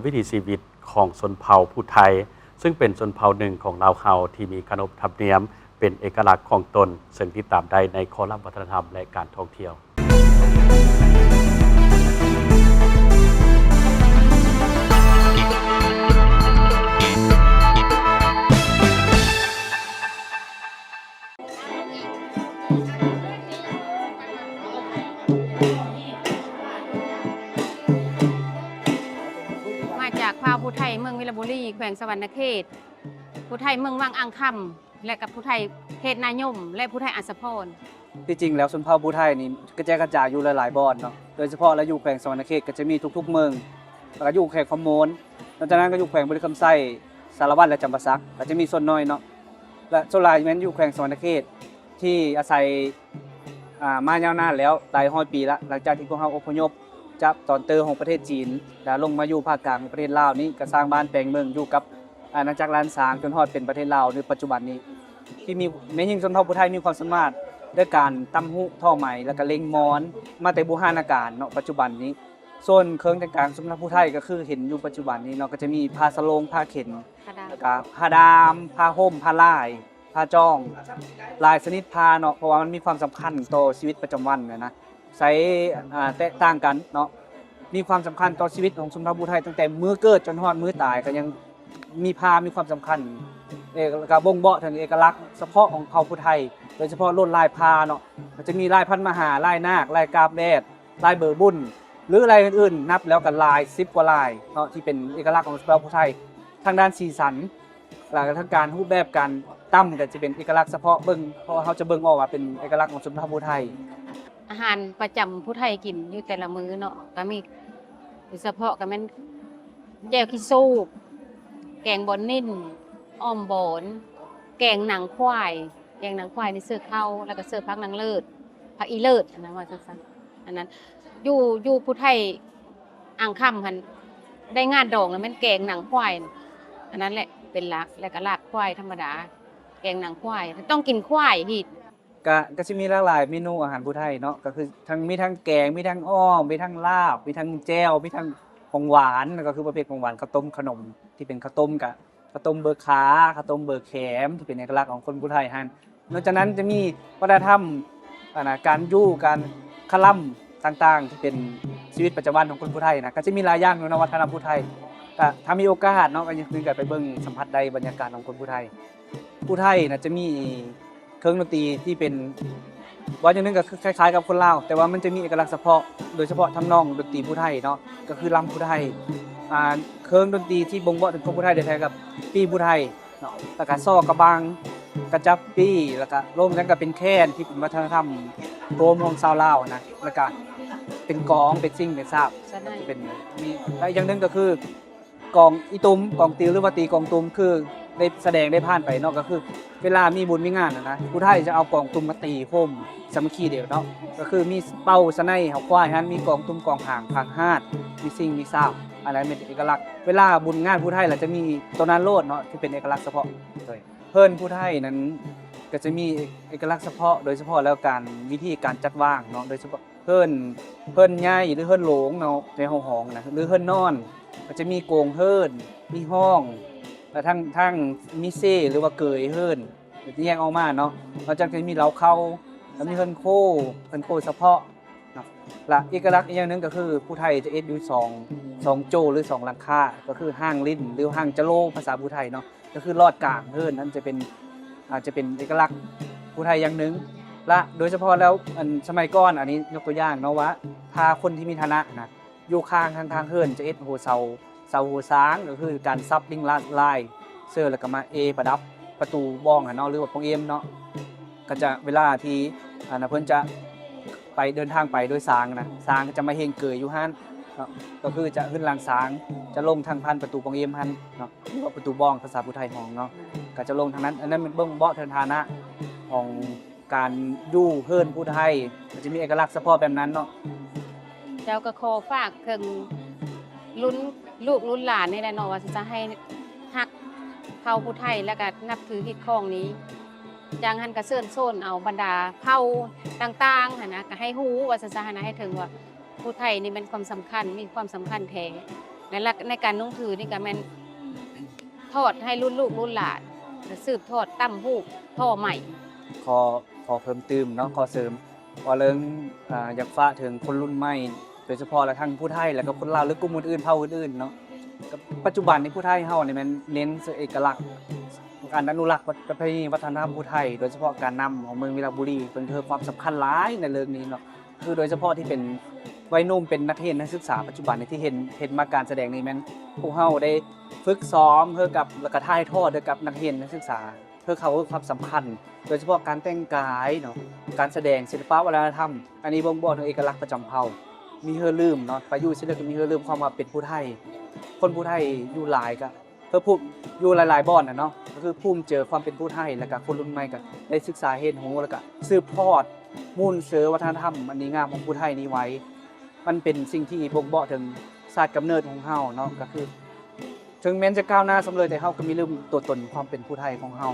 วิถีชีวิตของชนเผ่าผู้ไทยซึ่งเป็นชนเผ่าหนึ่งของลาวเฮาที่มีขนบธรรมเนียมเป็นเอกลักษณ์ของตนซึ่งติดตามได้ในคอลัมน์วัฒนธรรมและการท่องเที่ยวมาจากพาผู้ไทยเมืองวิรบุรีแขวงสวรรณเขตผู้ไทยเมืองวังอ่างคำและกับผู้ไทยเขตนายมและผู้ไทยอัศพรที่จริงแล้วชนเผ่าผู้ไทยนี่กระจายกระจายอยู่หลายๆบ่อนเนาะโดยเฉพาะแล้วอยู่แขวงสวรรณเขตก็จะมีทุกๆเมืองแล้วก็อยู่แขวงคอมโมนหลังจากนั้นก็อยู่แขวงบริคำไส้สารวัตรและจำปาสักก็จะมีส่วนน้อยเนาะและส่วนหลายแม้นอยู่แขวงสวรรณเขตที่อาศัยมายาวนานแล้วหลายร้อยปีละหลังจากที่พวกเขาอพยพจากตอนเตอร์ของประเทศจีนแล้วลงมาอยู่ภาคกลางของประเทศลาวนี้ก็สร้างบ้านแปลงเมืองอยู่กับอาณาจักรล้านสางจนฮอดเป็นประเทศลาวในปัจจุบันนี้ที่มีแม้ยิ่งชนเผ่าผู้ไทยมีความสามารถด้วยการตำหุท่อไหมแล้วก็เล็งมอนมาแต่โบราณกาลเนาะปัจจุบันนี้ส่วนเครื่องแต่งกายสำหรับผู้ไทยก็คือเห็นอยู่ปัจจุบันนี้เนาะก็จะมีผ้าสโลงผ้าเข็นแล้วก็ผ้าดามผ้าห่มผ้าลายผ้าจ้องลายชนิดผ้าเนาะเพราะว่ามันมีความสำคัญต่อชีวิตประจำวันนะใช้แตกต่างกันเนาะมีความสำคัญต่อชีวิตของชนเผ่าผู้ไทยตั้งแต่มื้อเกิดจนฮอดมื้อตายก็ยังมีผ้ามีความสำคัญก็บ่งบอกถึงเอกลักษณ์เฉพาะของเผ่าผู้ไทยโดยเฉพาะลวดลายผ้าเนาะมันจะมีลายพันมหาลายนาคลายกาบแดดลายเบอร์บุญหรือลายอื่นๆนับแล้วกันลาย10กว่าลายเนาะที่เป็นเอกลักษณ์ของชนเผ่าผู้ไทยทางด้านสีสันแล้วก็ทางการรูปแบบการตั้มก็จะเป็นเอกลักษณ์เฉพาะเบิ่งเพราะเขาจะเบิ่งออกว่าเป็นเอกลักษณ์ของชนเผ่าผู้ไทยอาหารประจำผู้ไทยกินอยู่แต่ละมื้อเนาะก็มีเฉพาะก็แม่นแจ่วขี้สูบแกงบอนนิ่นอ้อมบอนแกงหนังควายแกงหนังควายนี่เสิร์ฟเข้าแล้วก็เสิร์ฟผักนางเลิศผักอีเลิศอันนั้นว่าซั่นๆอันนั้นอยู่ผู้ไทยอ่างค่ำหั่นได้งานดองแล้วแม่นแกงหนังควายอันนั้นแหละเป็นหลักแล้วก็ลาบควายธรรมดาแกงหนังควายต้องกินควายฮีดก็จะมีหลากหลายเมนูอาหารผู้ไทยเนาะก็คือมีทั้งแกงมีทั้งอ้อมมีทั้งลาบมีทั้งแจ่วมีทั้งของหวานก็คือประเภทของหวานข้าวต้มขนมที่เป็นข้าวต้มกับข้าวต้มเบอร์ขาข้าวต้มเบอร์แขมที่เป็นเอกลักษณ์ของคนผู้ไทยฮั่นนอกจากนั้นจะมีวัฒนธรรมการอยู่การคลั่มต่างๆที่เป็นชีวิตประจำวันของคนผู้ไทยนะก็จะมีหลายอย่างในวัฒนธรรมผู้ไทยถ้ามีโอกาสเนาะก็ยังคือไปเบิ่งสัมผัสได้บรรยากาศของคนผู้ไทยนะจะมีเครื่องดนตรีที่เป็นว่าอย่างนึงก็คล้ายๆกับคนลาวแต่ว่ามันจะมีเอกลักษณ์เฉพาะโดยเฉพาะทำนองดนตรีผู้ไทยเนาะก็คือลำผู้ไทยเครื่องดนตรีที่บ่งบอกถึงคนผู้ไทยได้แท้กับปี้ผู้ไทยเนาะแล้วก็ซอกระบังกระจับปี้แล้วก็รวมกันก็เป็นแคนที่เป็นวัฒนธรรมโรมของชาวลาวนะแล้วก็เป็นกองเป็นซิ่งเป็นซาบเป็นมีและอย่างนึงก็คือกองอีตุมกองติวหรือว่าตีกองตุมคือได้แสดงได้ผ่านไปเนาะก็คือเวลามีบุญมีงานนะผู้ไทยจะเอากองตุมมาตีโคมสามัคคีเดียวเนาะก็คือมีเป้าสะไนเฮาควายฮั่นมีกองตุมกองห่างผักฮาดมีซิ่งมีซาบอะไรเป็นเอกลักษณ์เวลาบุญงานผู้ไทยเราจะมีตัวนั้นโลดเนาะที่เป็นเอกลักษณ์เฉพาะเลยเพิ่นผู้ไทยนั้นก็จะมีเอกลักษณ์เฉพาะโดยเฉพาะแล้วการวิธีการจัดวางเนาะโดยเฉพาะเพิ่นใหญ่หรือเพิ่นโหลงเนาะในห้องนะหรือเพิ่นนอนก็จะมีโกงเพิ่นมีห้องแล้วทั้งมีเซ่หรือว่าเกยเพิ่นแยกออกมาเนาะเราจะมีเล้าเข้าแล้วมีเพิ่นโคเฉพาะเนาะและเอกลักษณ์อีกอย่างนึงก็คือผู้ไทยจะเอ็ดอยู่2โจหรือ2หลังคาก็คือห้างลิ้นหรือห้างจะโลภาษาผู้ไทยเนาะก็คือลอดกลางเพิ่นนั่นจะเป็นอาจจะเป็นเอกลักษณ์ผู้ไทยอย่างนึงและโดยเฉพาะแล้วสมัยก่อนอันนี้ยกตัวอย่างเนาะว่าพาคนที่มีฐานะนะอยู่ข้างทางเฮินจะเอ็ดโหเสาหัวช้างก็คือการซับลิงลายเสื้อแล้วก็มาประดับประตูบ้องเนาะหรือว่าปงเอ็มเนาะก็จะเวลาที่เพิ่นจะไปเดินทางไปโดยสางนะสางจะมาเฮงเกยอยู่หั่นเนาะก็คือจะขึ้นหลังสางจะลงทางพันประตูปงเอ็มหั่นเนาะหรือว่าประตูบ้องภาษาผู้ไทยของเนาะก็จะลงทางนั้นอันนั้นเป็นเบิ่งเบาะฐานะของการอยู่เฮินผู้ไทยมันจะมีเอกลักษณ์เฉพาะแบบนั้นเนาะเจ้าก็ขอฝากถึงรุ่นลูกรุ่นหลานนี่แหละเนาะว่าจะให้ฮักเผ่าผู้ไทยแล้วก็นับถือฮิตของนี้จังหันกระเซินโซนเอาบรรดาเผ่าต่างๆนะก็ให้ฮู้ว่าจะให้ถึงว่าผู้ไทยนี่เป็นความสำคัญมีความสำคัญแท้ ในการนุ่งถือนี่ก็แม่นทอดให้รุ่นลูกรุ่นหลานสืบทอดตั้มฮูกพ่อใหม่ ขอเพิ่มเติมเนาะขอเสริมว่าเรื่องอยากฝากถึงคนรุ่นใหม่โดยเฉพาะและทั้งผู้ไทยแล้วก็คนลาวหรือกลุ่มอื่นๆเผ่าอื่นๆเนาะกับปัจจุบันนี้ผู้ไทยเฮานี่มันเน้นเอกลักษณ์การอนุรักษ์ประเพณีวัฒนธรรมผู้ไทยโดยเฉพาะการนำของเมืองวิลาบุรีเป็นเพิ่มความสำคัญหลายในเรื่องนี้เนาะคือโดยเฉพาะที่เป็นวัยหนุ่มเป็นนักเรียนนักศึกษาปัจจุบันนี้ที่เห็นมาการแสดงนี้แม่นพวกเฮาได้ฝึกซ้อมเพื่อกับแล้วก็ถ่ายทอดให้กับนักเรียนนักศึกษาเพื่อเขาความสำคัญ โดยเฉพาะการแต่งกายเนาะการแสดงศิลปะวัฒนธรรมอันนี้บ่งบอกถึงเอกลักษณ์ประจำเผ่ามีเฮือลืมเนาะไปอยู่ศิลปะมีเฮือลืมความว่าเป็นผู้ไทยคนผู้ไทยอยู่หลายก็เพื่อพูดอยู่หลายๆบ่อนน่ะเนาะก็คือภูมิเจอความเป็นผู้ไทยแล้วก็คนรุ่นใหม่ก็ได้ศึกษาเห็นฮู้แล้วก็สืบทอดมูลเสือวัฒนธรรมอันนี้งามของผู้ไทยนี้ไว้ มันเป็นสิ่งที่บ่งบอกถึงศาสตร์กำเนิดของเฮาเนาะก็คือถึงแม้จะก้าวหน้าสำเร็จแต่เฮาก็มีลืมตัวตนความเป็นผู้ไทยของเฮา